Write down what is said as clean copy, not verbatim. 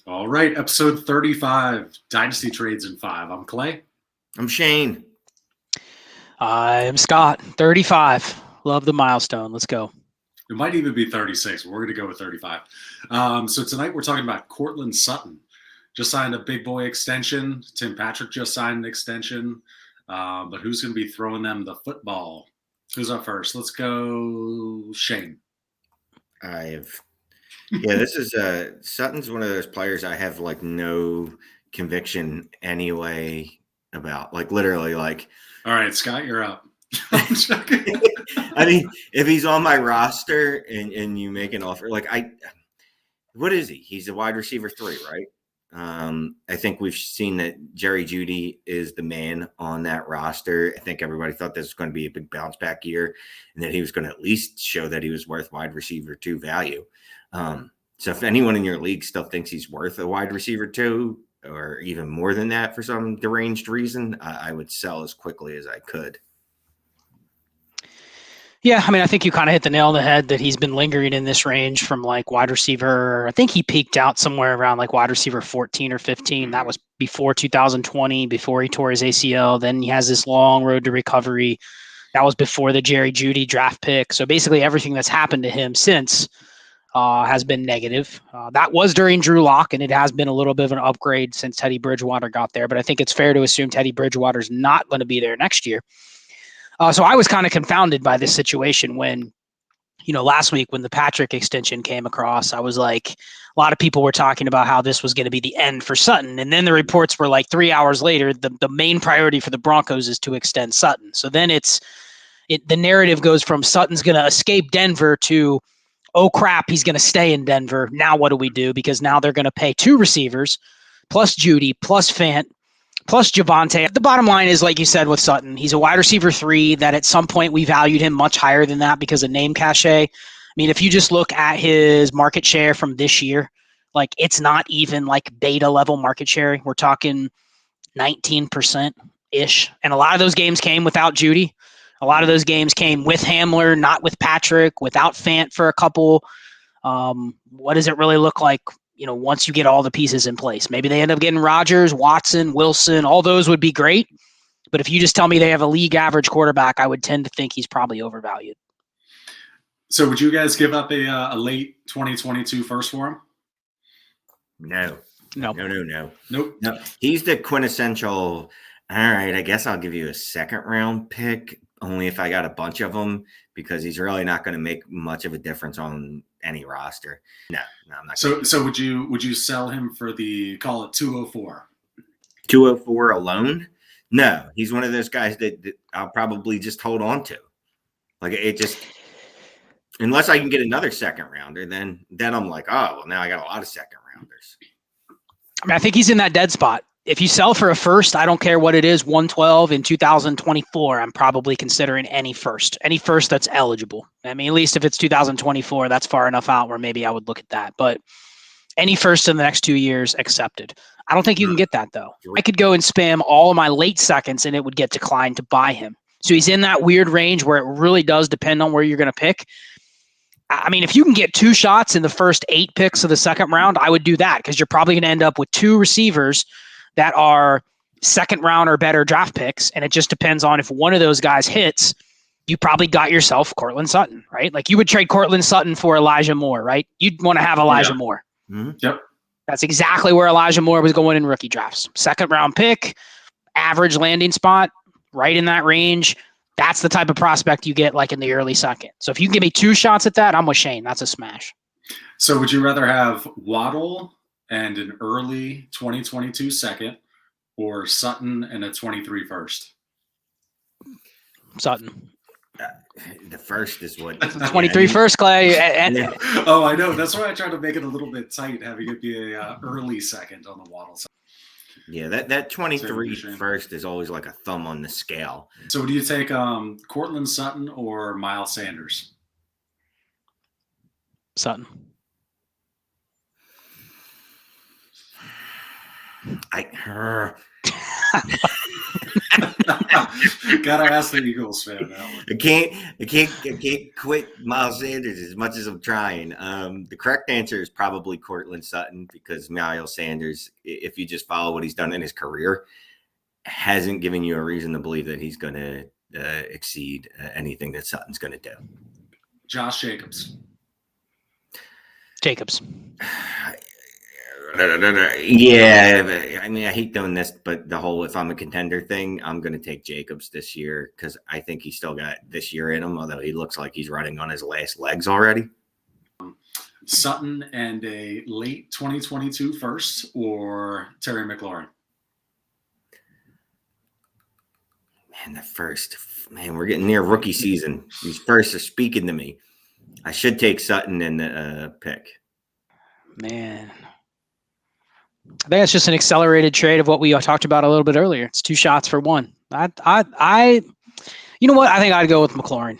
All right, episode 35, Dynasty Trades in 5. I'm Clay. I'm Shane. I'm Scott, 35. Love the milestone. Let's go. It might even be 36. We're going to go with 35. So tonight we're talking about Courtland Sutton. Just signed a big boy extension. Tim Patrick just signed an extension. But who's going to be throwing them the football? Who's up first? Let's go Shane. This is Sutton's one of those players I have like no conviction anyway about. Like literally, like. All right, Scott, you're up. I mean, if he's on my roster and you make an offer, what is he? He's a wide receiver 3, right? I think we've seen that Jerry Jeudy is the man on that roster. I think everybody thought this was going to be a big bounce back year and that he was going to at least show that he was worth wide receiver 2 value. So if anyone in your league still thinks he's worth a wide receiver 2 or even more than that for some deranged reason, I would sell as quickly as I could. Yeah, I mean, I think you kind of hit the nail on the head that he's been lingering in this range from like wide receiver. I think he peaked out somewhere around like wide receiver 14 or 15. That was before 2020, before he tore his ACL. Then he has this long road to recovery. That was before the Jerry Jeudy draft pick. So basically everything that's happened to him since has been negative. That was during Drew Lock, and it has been a little bit of an upgrade since Teddy Bridgewater got there. But I think it's fair to assume Teddy Bridgewater's not going to be there next year. So I was kind of confounded by this situation when, last week when the Patrick extension came across, I was like, a lot of people were talking about how this was going to be the end for Sutton. And then the reports were like 3 hours later, the main priority for the Broncos is to extend Sutton. So then the narrative goes from Sutton's going to escape Denver to, oh crap, he's going to stay in Denver. Now what do we do? Because now they're going to pay 2 receivers plus Jeudy plus Fant plus Javonte. The bottom line is, like you said with Sutton, he's a wide receiver 3 that at some point we valued him much higher than that because of name cachet. I mean, if you just look at his market share from this year, like it's not even like beta level market share. We're talking 19%-ish. And a lot of those games came without Jeudy. A lot of those games came with Hamler, not with Patrick, without Fant for a couple. What does it really look like? Once you get all the pieces in place, maybe they end up getting Rodgers, Watson, Wilson, all those would be great. But if you just tell me they have a league average quarterback, I would tend to think he's probably overvalued. So would you guys give up a late 2022 first for him? No. Nope. No. He's the quintessential, all right, I guess I'll give you a second round pick, only if I got a bunch of them, because he's really not going to make much of a difference on any roster. No, I'm not. So would you sell him for call it 204? 204 alone? No, he's one of those guys that I'll probably just hold on to. Like it just, unless I can get another second rounder, then I'm like, oh, well, now I got a lot of second rounders. I mean, I think he's in that dead spot. If you sell for a first, I don't care what it is, 112 in 2024, I'm probably considering any first that's eligible. I mean, at least if it's 2024, that's far enough out where maybe I would look at that. But any first in the next 2 years, accepted. I don't think you can get that, though. I could go and spam all of my late seconds, and it would get declined to buy him. So he's in that weird range where it really does depend on where you're going to pick. I mean, if you can get 2 shots in the first 8 picks of the second round, I would do that because you're probably going to end up with 2 receivers that are second round or better draft picks. And it just depends on if one of those guys hits, you probably got yourself Courtland Sutton, right? Like you would trade Courtland Sutton for Elijah Moore, right? You'd want to have Elijah Moore. Mm-hmm. Yep. That's exactly where Elijah Moore was going in rookie drafts. Second round pick, average landing spot, right in that range. That's the type of prospect you get like in the early second. So if you can give me 2 shots at that, I'm with Shane. That's a smash. So would you rather have Waddle and an early 2022 second, or Sutton and a 23 first? Sutton. The first is what 23 first, Clay. Oh, I know. That's why I tried to make it a little bit tight, having it be a early second on the Waddle side. Yeah, that 23 first is always like a thumb on the scale. So do you take Courtland Sutton or Miles Sanders? Sutton. Gotta ask the Eagles fan that one. I can't quit Miles Sanders as much as I'm trying. The correct answer is probably Courtland Sutton, because Miles Sanders, if you just follow what he's done in his career, hasn't given you a reason to believe that he's going to exceed anything that Sutton's going to do. Josh Jacobs. Yeah, I mean, I hate doing this, but the whole if I'm a contender thing, I'm going to take Jacobs this year because I think he's still got this year in him, although he looks like he's running on his last legs already. Sutton and a late 2022 first, or Terry McLaurin? Man, the first. Man, we're getting near rookie season. These firsts are speaking to me. I should take Sutton in the pick. Man. I think it's just an accelerated trade of what we talked about a little bit earlier. It's 2 shots for 1. You know what? I think I'd go with McLaurin.